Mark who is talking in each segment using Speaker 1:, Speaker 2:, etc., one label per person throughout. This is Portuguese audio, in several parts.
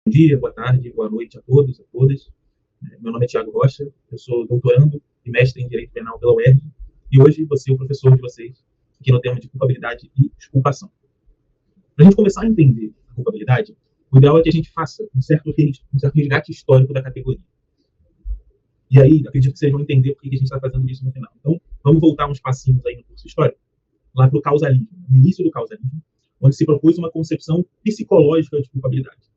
Speaker 1: Bom dia, boa tarde, boa noite a todos, a todas. Meu nome é Thiago Rocha, eu sou doutorando e mestre em Direito Penal pela UERJ, e hoje vou ser o professor de vocês aqui no tema de culpabilidade e exculpação. Para a gente começar a entender a culpabilidade, o ideal é que a gente faça um certo resgate histórico da categoria. E aí, acredito que vocês vão entender por que a gente está fazendo isso no final. Então, vamos voltar uns passinhos aí no curso histórico, lá para o causalismo, no início do causalismo, onde se propôs uma concepção psicológica de culpabilidade.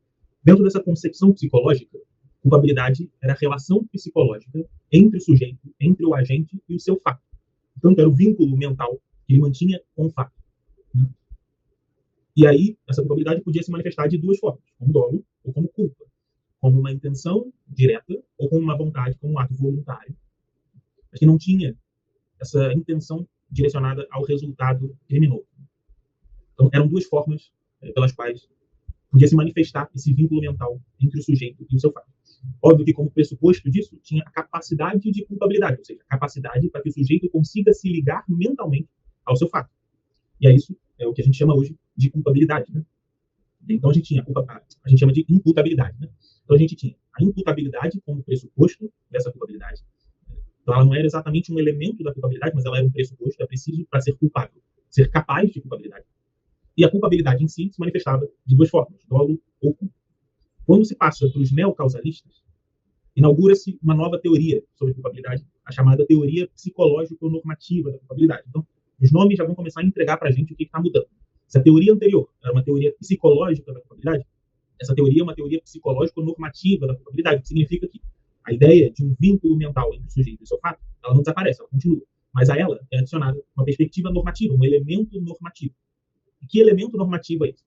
Speaker 1: Dentro dessa concepção psicológica, culpabilidade era a relação psicológica entre o sujeito, entre o agente e o seu fato. Então, era o vínculo mental que ele mantinha com o fato. E aí, essa culpabilidade podia se manifestar de duas formas, como dolo ou como culpa. Como uma intenção direta ou como uma vontade, como um ato voluntário. Mas que não tinha essa intenção direcionada ao resultado criminoso. Então, eram duas formas pelas quais podia se manifestar esse vínculo mental entre o sujeito e o seu fato. Óbvio que, como pressuposto disso, tinha a capacidade de culpabilidade, ou seja, a capacidade para que o sujeito consiga se ligar mentalmente ao seu fato. E é isso o que a gente chama hoje de culpabilidade. Né? Então, a gente tinha a gente chama de imputabilidade. Né? Então, a gente tinha a imputabilidade como pressuposto dessa culpabilidade. Então, ela não era exatamente um elemento da culpabilidade, mas ela era um pressuposto, é preciso para ser culpável, ser capaz de culpabilidade. E a culpabilidade em si se manifestava de duas formas, dolo ou culpa. Quando se passa para os neocausalistas, inaugura-se uma nova teoria sobre culpabilidade, a chamada teoria psicológico-normativa da culpabilidade. Então, os nomes já vão começar a entregar para a gente o que está mudando. Se a teoria anterior era uma teoria psicológica da culpabilidade, essa teoria é uma teoria psicológico-normativa da culpabilidade, o que significa que a ideia de um vínculo mental entre o sujeito e o seu fato, ela não desaparece, ela continua. Mas a ela é adicionada uma perspectiva normativa, um elemento normativo. E que elemento normativo é esse?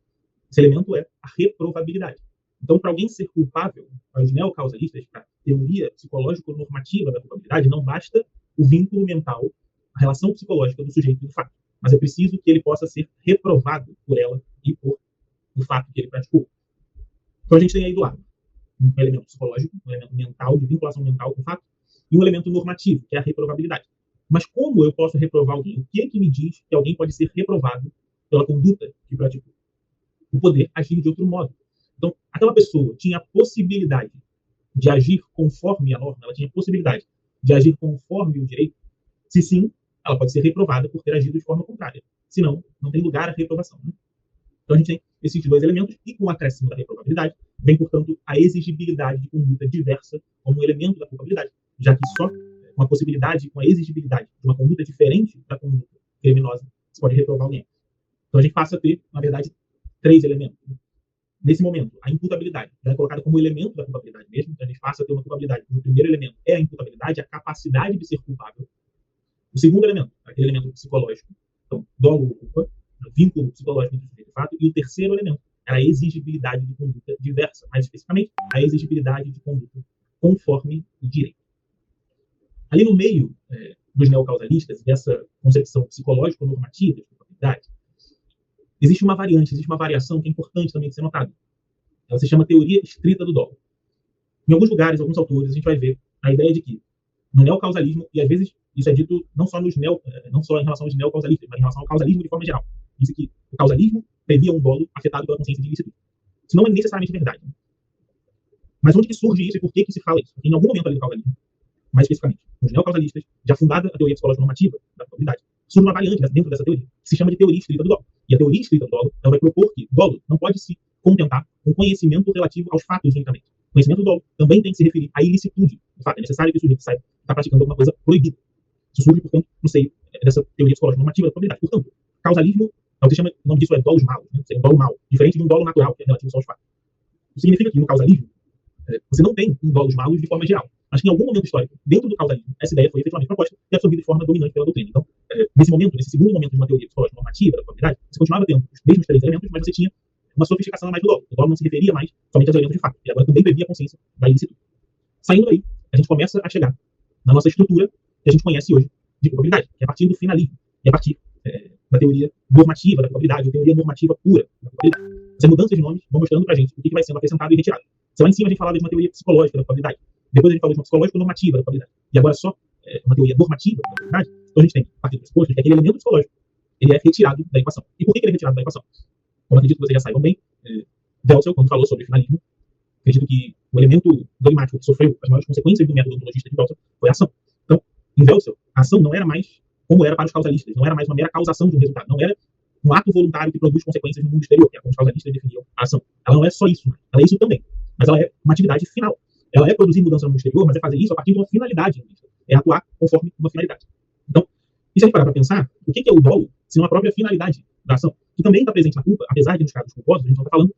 Speaker 1: Esse elemento é a reprovabilidade. Então, para alguém ser culpável, para os neocausalistas, para a teoria psicológico-normativa da culpabilidade, não basta o vínculo mental, a relação psicológica do sujeito e do fato. Mas é preciso que ele possa ser reprovado por ela e por o fato que ele praticou. Então, a gente tem aí do lado um elemento psicológico, um elemento mental, de vinculação mental com o fato, e um elemento normativo, que é a reprovabilidade. Mas como eu posso reprovar alguém? O que é que me diz que alguém pode ser reprovado pela conduta que praticou? O poder agir de outro modo. Então, aquela pessoa tinha a possibilidade de agir conforme a norma, ela tinha a possibilidade de agir conforme o direito. Se sim, ela pode ser reprovada por ter agido de forma contrária. Se não, não tem lugar a reprovação. Né? Então, a gente tem esses dois elementos, e com o acréscimo da reprovabilidade, vem, portanto, a exigibilidade de conduta diversa como um elemento da culpabilidade, já que só com a possibilidade, com a exigibilidade de uma conduta diferente da conduta criminosa, se pode reprovar alguém. Então, a gente passa a ter, na verdade, três elementos. Né? Nesse momento, a imputabilidade já é colocada como elemento da culpabilidade mesmo, então a gente passa a ter uma culpabilidade. O primeiro elemento é a imputabilidade, a capacidade de ser culpável. O segundo elemento, aquele elemento psicológico, então, dolo ou culpa, vínculo psicológico entre o sujeito e o fato. E o terceiro elemento era a exigibilidade de conduta diversa, mais especificamente, a exigibilidade de conduta conforme o direito. Ali no meio dos neocausalistas, dessa concepção psicológico-normativa de culpabilidade, existe uma variante, existe uma variação que é importante também de ser notada. Ela se chama teoria estrita do dolo. Em alguns lugares, alguns autores, a gente vai ver a ideia de que no neocausalismo, e às vezes isso é dito não só em relação aos neocausalistas, mas em relação ao causalismo de forma geral. Diz que o causalismo previa um dolo afetado pela consciência de ilicitude. Isso não é necessariamente verdade. Mas onde que surge isso e por que se fala isso? Porque em algum momento ali do causalismo, mais especificamente, os neocausalistas, já fundada a teoria psicológica normativa da probabilidade, surge uma variante dentro dessa teoria, que se chama de teoria estrita do dolo. E a teoria estrita do dolo ela vai propor que dolo não pode se contentar com conhecimento relativo aos fatos unicamente. Conhecimento do dolo também tem que se referir à ilicitude do fato. É necessário que o sujeito saiba que está praticando alguma coisa proibida. Isso surge, portanto, no seio dessa teoria psicológica normativa da probabilidade. Portanto, causalismo, o nome disso é dolos malos, né? Um dolo mau, diferente de um dolo natural, que é relativo só aos fatos. Isso significa que no causalismo, você não tem um dolos malos de forma geral. Mas que em algum momento histórico, dentro do causalismo, essa ideia foi efetivamente proposta e absorvida de forma dominante pela doutrina. Então, nesse momento, nesse segundo momento de uma teoria psicológica normativa da probabilidade, você continuava tendo os mesmos três elementos, mas você tinha uma sofisticação a mais do dolo. O dolo não se referia mais somente aos elementos de fato. E agora também previa a consciência da ilicitude. Saindo daí, a gente começa a chegar na nossa estrutura que a gente conhece hoje de probabilidade, que é a partir do finalismo, e a partir da teoria normativa da probabilidade, ou teoria normativa pura da probabilidade. Essas mudanças de nomes vão mostrando pra gente o que vai sendo acrescentado e retirado. Se lá em cima a gente falava de uma teoria psicológica da probabilidade, depois a gente falou de uma psicológica normativa da probabilidade, e agora só uma teoria normativa da probabilidade, então a gente tem, a partir do pressuposto, que aquele elemento psicológico ele é retirado da equação. E por que ele é retirado da equação? Como acredito que vocês já saibam bem, Welsel, quando falou sobre finalismo, acredito que o elemento dogmático que sofreu as maiores consequências do método ontologista de Wells foi a ação. Então, em Wells, a ação não era mais como era para os causalistas, não era mais uma mera causação de um resultado, não era um ato voluntário que produz consequências no mundo exterior, que é como os causalistas definiam a ação. Ela não é só isso, ela é isso também, mas ela é uma atividade final. Ela é produzir mudança no mundo exterior, mas é fazer isso a partir de uma finalidade, é atuar conforme uma finalidade. Então, e se a gente parar para pensar, o que é o dolo, se não a própria finalidade da ação, que também está presente na culpa, apesar de nos casos culposos, a gente não está falando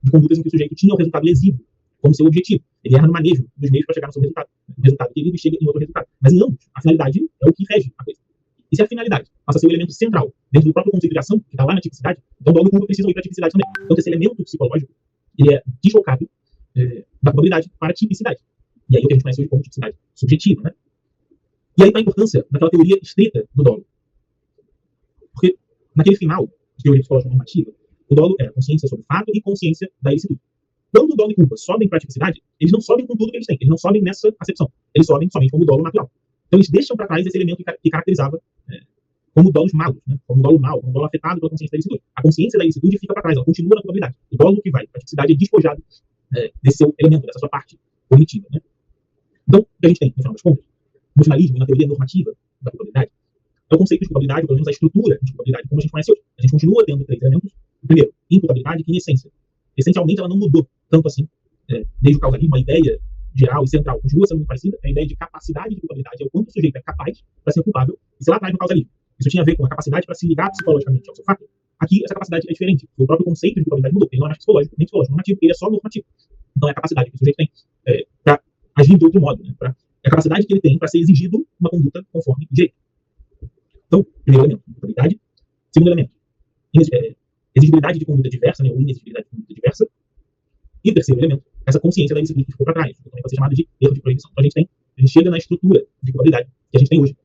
Speaker 1: de condutas em que o sujeito tinha o resultado lesivo como seu objetivo. Ele erra no manejo dos meios para chegar no seu resultado. O resultado querido chega em outro resultado. Mas em ambos, a finalidade é o que rege a coisa. E se a finalidade passa a ser o elemento central dentro do próprio conceito de ação, que está lá na tipicidade, então o dolo e culpa precisam ir para a tipicidade também. Então esse elemento psicológico, ele é deslocado da probabilidade para a tipicidade. E aí o que a gente conhece hoje como tipicidade subjetiva, né? E aí está a importância daquela teoria estrita do dolo. Porque naquele final de teoria psicológica normativa, o dolo é consciência sobre o fato e consciência da ilicitude. Quando o dolo e culpa sobem para a tipicidade, eles não sobem com tudo que eles têm, eles não sobem nessa acepção, eles sobem somente como dolo natural. Então eles deixam para trás esse elemento que caracterizava como dolos maus, né? Como dolo mau, como dolo afetado pela consciência da ilicitude. A consciência da ilicitude fica para trás, ela continua na probabilidade. O dolo que vai para a tipicidade é despojado desse seu elemento, dessa sua parte cognitiva, né? Então, o que a gente tem, no final das contas, no finalismo e na teoria normativa da probabilidade, é o conceito de probabilidade, ou pelo menos a estrutura de probabilidade, como a gente conhece hoje. A gente continua tendo três elementos. Primeiro, imputabilidade, que em essência, essencialmente ela não mudou tanto assim, desde o causalismo, a ideia geral e central continua sendo muito parecida, a ideia de capacidade de culpabilidade é o quanto o sujeito é capaz para ser culpável, e se lá atrás no causalismo, isso tinha a ver com a capacidade para se ligar psicologicamente ao seu fato, aqui essa capacidade é diferente, o próprio conceito de culpabilidade mudou, ele não é mais psicológico, nem psicológico normativo, ele é só normativo. Então é a capacidade que o sujeito tem para agir de outro modo, né? É a capacidade que ele tem para ser exigido uma conduta conforme o direito. Então, primeiro elemento, culpabilidade. Segundo elemento, exigibilidade de conduta diversa, né, ou inexigibilidade de conduta diversa. E terceiro elemento, essa consciência da ilicitude que ficou para trás, que também pode ser chamada de erro de proibição. Então a gente chega na estrutura de culpabilidade que a gente tem hoje,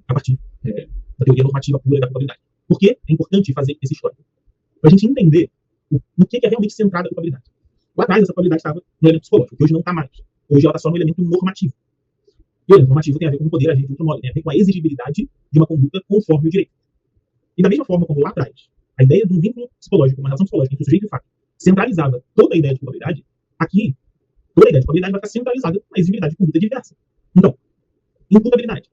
Speaker 1: a partir da teoria normativa pura da culpabilidade. Por que é importante fazer esse histórico? Para a gente entender no que é realmente centrada a culpabilidade. Lá atrás, essa culpabilidade estava no elemento psicológico, que hoje não está mais. Hoje ela está só no elemento normativo. E o elemento normativo tem a ver com o poder agir de outro modo, tem a ver com a exigibilidade de uma conduta conforme o direito. E da mesma forma como lá atrás, a ideia de um vínculo psicológico, uma relação psicológica entre o sujeito e o fato, centralizava toda a ideia de culpabilidade, aqui, toda a ideia de culpabilidade vai ficar centralizada na exigibilidade de conduta diversa. Então, imputabilidade.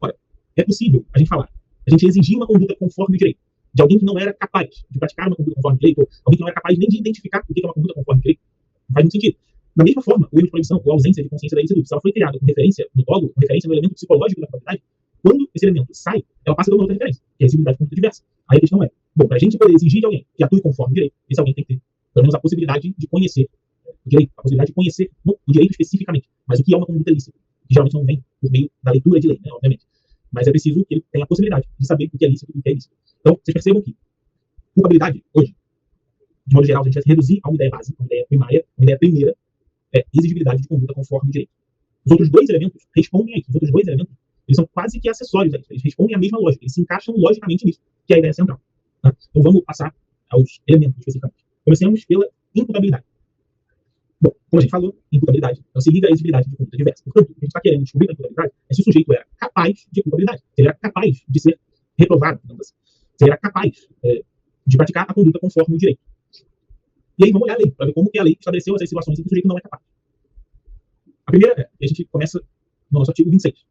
Speaker 1: Ora, é possível a gente falar, a gente exigir uma conduta conforme o direito, de alguém que não era capaz de praticar uma conduta conforme o direito, ou alguém que não era capaz nem de identificar o que é uma conduta conforme o direito. Não faz muito sentido. Da mesma forma, o erro de proibição, ou a ausência de consciência da ilicitude, se ela foi criada com referência no dolo, com referência no elemento psicológico da culpabilidade, quando esse elemento sai, ela passa a ter uma outra referência, que é a exigibilidade de conduta diversa. Aí a questão é, bom, para a gente poder exigir de alguém que atue conforme o direito, esse alguém tem que ter, pelo menos, a possibilidade de conhecer o direito, a possibilidade de conhecer não, o direito especificamente, mas o que é uma conduta lícita, que geralmente não vem por meio da leitura de lei, né, obviamente. Mas é preciso que ele tenha a possibilidade de saber o que é lícito e o que é ilícito. Então, vocês percebam que culpabilidade, hoje, de modo geral, a gente vai se reduzir a uma ideia básica, uma ideia primária, uma ideia primeira, é exigibilidade de conduta conforme o direito. Os outros dois elementos respondem a isso. Os outros dois elementos, eles são quase que acessórios a isso. Eles respondem à mesma lógica. Eles se encaixam logicamente nisso, que é a ideia central. Tá? Então vamos passar aos elementos especificamente. Comecemos pela imputabilidade. Bom, como a gente falou, imputabilidade então se liga à exigibilidade de conduta diversa. Portanto, o que a gente está querendo descobrir na imputabilidade é se o sujeito era capaz de culpabilidade. Se ele era capaz de ser reprovado, digamos assim. Se ele era capaz de praticar a conduta conforme o direito. E aí vamos olhar a lei, para ver como que a lei estabeleceu essas situações em que o sujeito não é capaz. A primeira é, e a gente começa no nosso artigo 26.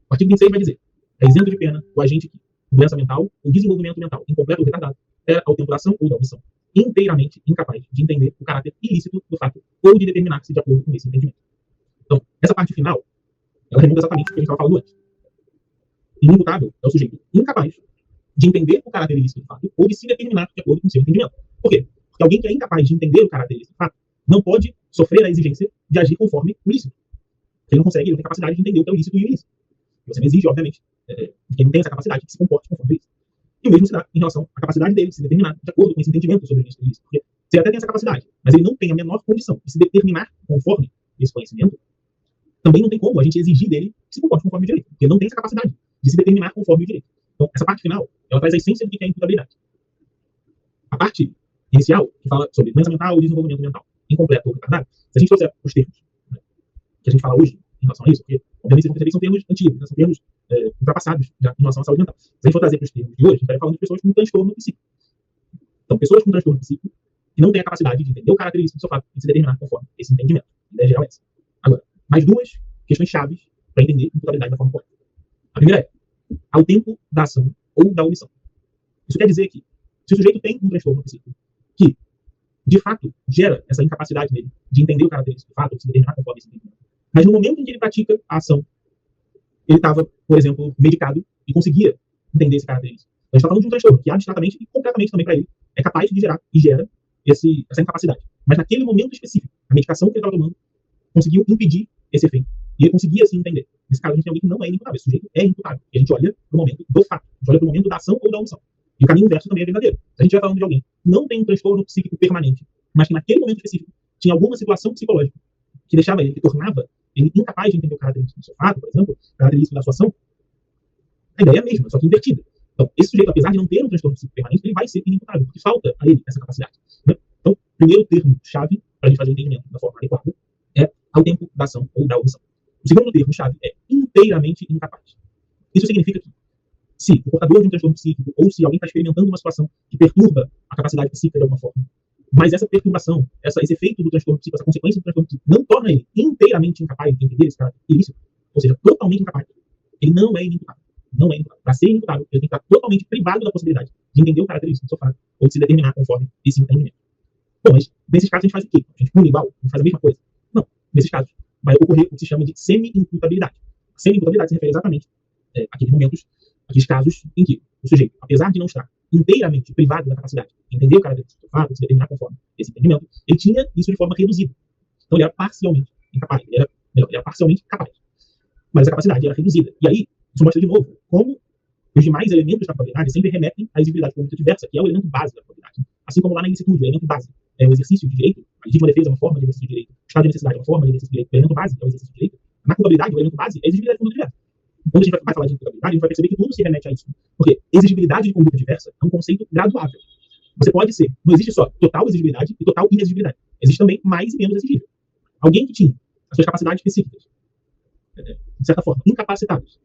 Speaker 1: O artigo 26 vai dizer, é isento de pena o agente que, doença mental, ou desenvolvimento mental incompleto ou retardado, era, ao tempo da ação ou da omissão, inteiramente incapaz de entender o caráter ilícito do fato ou de determinar-se de acordo com esse entendimento. Então, essa parte final, ela remonta exatamente o que a gente estava falando antes. Inimputável é o sujeito incapaz de entender o caráter ilícito do fato ou de se determinar de acordo com o seu entendimento. Por quê? Porque alguém que é incapaz de entender o caráter ilícito do fato não pode sofrer a exigência de agir conforme o ilícito. Ele não consegue, ele não tem capacidade de entender o que é o ilícito e o ilícito. E você não exige, obviamente, de quem não tem essa capacidade que se comporte conforme o ilícito. E o mesmo se dá em relação à capacidade dele de se determinar de acordo com esse entendimento sobre o ilícito e o ilícito. Porque se ele até tem essa capacidade, mas ele não tem a menor condição de se determinar conforme esse conhecimento, também não tem como a gente exigir dele que se comporte conforme o direito. Porque ele não tem essa capacidade de se determinar conforme o direito. Então, essa parte final, ela traz a essência do que é a imputabilidade. A parte inicial, que fala sobre doença mental ou desenvolvimento mental, incompleto ou retardado, se a gente trouxer os termos, né, que a gente fala hoje em relação a isso, porque, obviamente, vocês vão perceber que são termos antigos, né, são termos ultrapassados já em relação à saúde mental. Se a gente for trazer para os termos de hoje, a gente vai falando de pessoas com transtorno psíquico. Então, pessoas com transtorno psíquico, que não tem a capacidade de entender o característico do seu fato e se determinar conforme esse entendimento. A ideia geral é essa. Agora, mais duas questões chaves para entender a imputabilidade da forma correta. A primeira é, ao tempo da ação ou da omissão. Isso quer dizer que, se o sujeito tem um transtorno psíquico que, de fato, gera essa incapacidade nele de entender o característico do fato, ou de se determinar conforme esse entendimento, mas no momento em que ele pratica a ação, ele estava, por exemplo, medicado e conseguia entender esse característico. A gente está falando de um transtorno que, abstratamente e concretamente também para ele, é capaz de gerar e gera essa incapacidade. Mas naquele momento específico, a medicação que ele estava tomando conseguiu impedir esse efeito. E ele conseguia, assim, entender. Nesse caso, a gente tem alguém que não é imputável. Esse sujeito é imputável. E a gente olha para o momento do fato. A gente olha para o momento da ação ou da omissão. E o caminho inverso também é verdadeiro. Se a gente estiver falando de alguém que não tem um transtorno psíquico permanente, mas que naquele momento específico tinha alguma situação psicológica que deixava ele, que tornava ele incapaz de entender o característico do seu fato, por exemplo, o característico da sua ação, a ideia é a mesma, só que invertida. Então, esse sujeito, apesar de não ter um transtorno psíquico permanente, ele vai ser inimputável, porque falta a ele essa capacidade. Né? Então, primeiro termo-chave para a gente fazer o entendimento da forma adequada é ao tempo da ação ou da omissão. O segundo termo-chave é inteiramente incapaz. Isso significa que, se o portador de um transtorno psíquico ou se alguém está experimentando uma situação que perturba a capacidade psíquica de alguma forma, mas essa perturbação, esse efeito do transtorno psíquico, essa consequência do transtorno psíquico, não torna ele inteiramente incapaz de entender esse caráter ilícito, ou seja, totalmente incapaz, ele não é inimputável. Não é imputável. Para ser imputável, ele tem que estar totalmente privado da possibilidade de entender o característico do seu fato ou de se determinar conforme esse entendimento. Bom, mas nesses casos a gente faz o quê? A gente pune igual? A gente faz a mesma coisa? Não. Nesses casos vai ocorrer o que se chama de semi-imputabilidade. A semi-imputabilidade se refere exatamente àqueles momentos, àqueles casos em que o sujeito, apesar de não estar inteiramente privado da capacidade de entender o característico do fato, de se determinar conforme esse entendimento, ele tinha isso de forma reduzida. Então ele era parcialmente incapaz, ele era parcialmente capaz. Mas a capacidade era reduzida. E aí, isso mostra de novo como os demais elementos da probabilidade sempre remetem à exigibilidade conduta diversa, que é o elemento base da probabilidade. Assim como lá na ilicitude, o elemento base é o exercício de direito, a legítima defesa é uma forma de exercício de direito, o estado de necessidade é uma forma de exercício de direito, o elemento base é o exercício de direito. Na culpabilidade, o elemento base é a exigibilidade de conduta diversa. Quando a gente vai falar de culpabilidade, a gente vai perceber que tudo se remete a isso. Porque exigibilidade de conduta diversa é um conceito graduável. Você pode ser, não existe só total exigibilidade e total inexigibilidade. Existe também mais e menos exigível. Alguém que tinha as suas capacidades específicas, de certa forma, incapacitadas,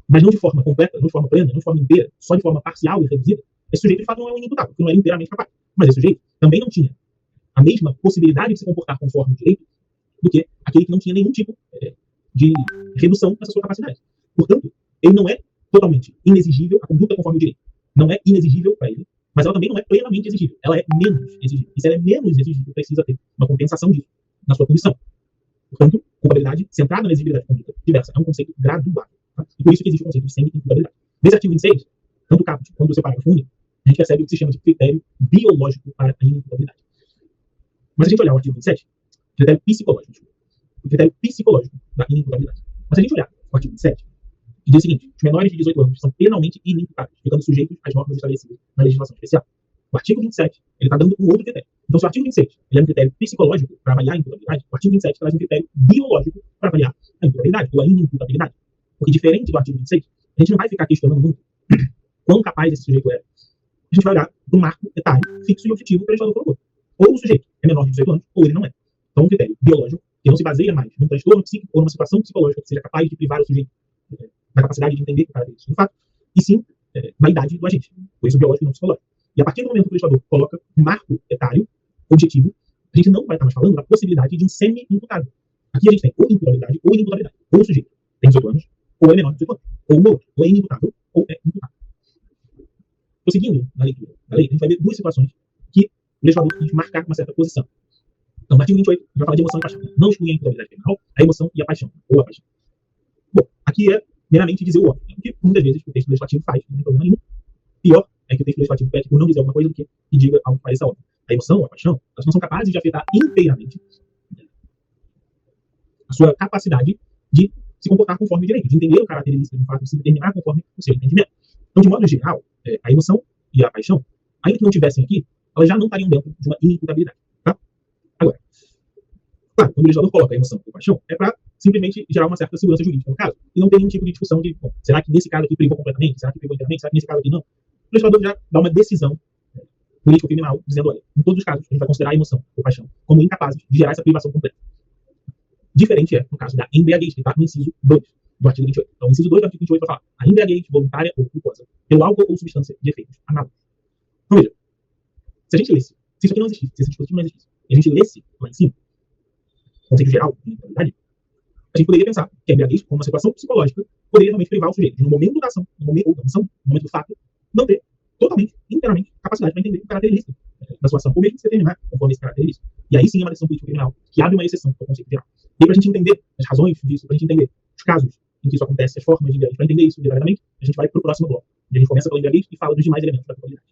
Speaker 1: mas não de forma completa, não de forma plena, não de forma inteira, só de forma parcial e reduzida, esse sujeito de fato não é um inimputável, porque não era inteiramente capaz. Mas esse sujeito também não tinha a mesma possibilidade de se comportar conforme o direito do que aquele que não tinha nenhum tipo de redução nessa sua capacidade. Portanto, ele não é totalmente inexigível a conduta conforme o direito. Não é inexigível para ele, mas ela também não é plenamente exigível. Ela é menos exigível. E se ela é menos exigível, precisa ter uma compensação disso na sua condição. Portanto, culpabilidade centrada na exigibilidade de conduta diversa é um conceito graduado. Tá? E por isso que existe o conceito de semi-imputabilidade. Nesse artigo 26, tanto o caput quanto o seu parágrafo único, a gente percebe o que se chama de critério biológico para a inimputabilidade. Mas se a gente olhar o artigo 27, critério psicológico, o critério psicológico da inimputabilidade. Mas se a gente olhar o artigo 27, que diz o seguinte: os menores de 18 anos são penalmente inimputáveis, ficando sujeitos às normas estabelecidas na legislação especial. O artigo 27, ele está dando um outro critério. Então, se o artigo 26 ele é um critério psicológico para avaliar a imputabilidade, o artigo 27 traz um critério biológico para avaliar a imputabilidade, ou a inimputabilidade. Porque, diferente do artigo 26, a gente não vai ficar questionando muito quão capaz esse sujeito é. A gente vai olhar para um marco etário fixo e objetivo que o legislador colocou. Ou o sujeito é menor de 18 anos, ou ele não é. Então, um critério biológico que não se baseia mais num transtorno psíquico ou numa situação psicológica que seja capaz de privar o sujeito da capacidade de entender o característico do fato, e sim na idade do agente, por isso biológico e não psicológico. E a partir do momento que o legislador coloca um marco etário objetivo, a gente não vai estar mais falando da possibilidade de um semi-imputado. Aqui a gente tem ou imputabilidade ou inimputabilidade. Ou o sujeito tem 18 anos, ou é menor de 18 anos. Ou um outro, ou é inimputável, ou é imputável. Prosseguindo na leitura da lei, a gente vai ver duas situações que o legislador quis marcar uma certa posição. Então, no artigo 28, a gente vai falar de emoção e paixão. Não exclui a imputabilidade penal, a emoção e a paixão, ou a paixão. Bom, aqui é meramente dizer o óbvio, o que muitas vezes o texto legislativo faz, não tem problema nenhum. Pior é que o texto legislativo pede por não dizer alguma coisa do que diga algo que pareça óbvio. A emoção, a paixão, elas não são capazes de afetar inteiramente a sua capacidade de se comportar conforme o direito, de entender o caráter ilícito do fato, de se determinar conforme o seu entendimento. Então, de modo geral, a emoção e a paixão, ainda que não tivessem aqui, elas já não estariam dentro de uma inimputabilidade. Tá? Agora, claro, quando o legislador coloca a emoção e a paixão, é para simplesmente gerar uma certa segurança jurídica no caso. E não tem nenhum tipo de discussão de, bom, será que nesse caso aqui privou completamente? Será que privou inteiramente? Será que nesse caso aqui não? O legislador já dá uma decisão político-criminal, dizendo, olha, em todos os casos, a gente vai considerar a emoção ou paixão como incapazes de gerar essa privação completa. Diferente é no caso da embriaguez, que está no inciso 2 do artigo 28. Então, o inciso 2 do artigo 28 vai falar a embriaguez voluntária ou culposa pelo álcool ou substância de efeitos análogos. Então, veja, se a gente lesse Se isso aqui não existisse, se esse dispositivo não existisse, e a gente lesse lá em cima, conceito geral de improbabilidade, a gente poderia pensar que a embriaguez, como uma situação psicológica, poderia realmente privar o sujeito de, no momento da ação, no momento da ação, no momento do fato, não ter totalmente, inteiramente, capacidade para entender o caráter ilícito da sua ação, ou mesmo se determinar conforme esse caráter ilícito. E aí sim é uma decisão político-criminal que abre uma exceção ao conceito geral. E para a gente entender as razões disso, para a gente entender os casos em que isso acontece, as formas de embriaguez, para entender isso detalhadamente, a gente vai para o próximo bloco. E a gente começa pela embriaguez e fala dos demais elementos da culpabilidade.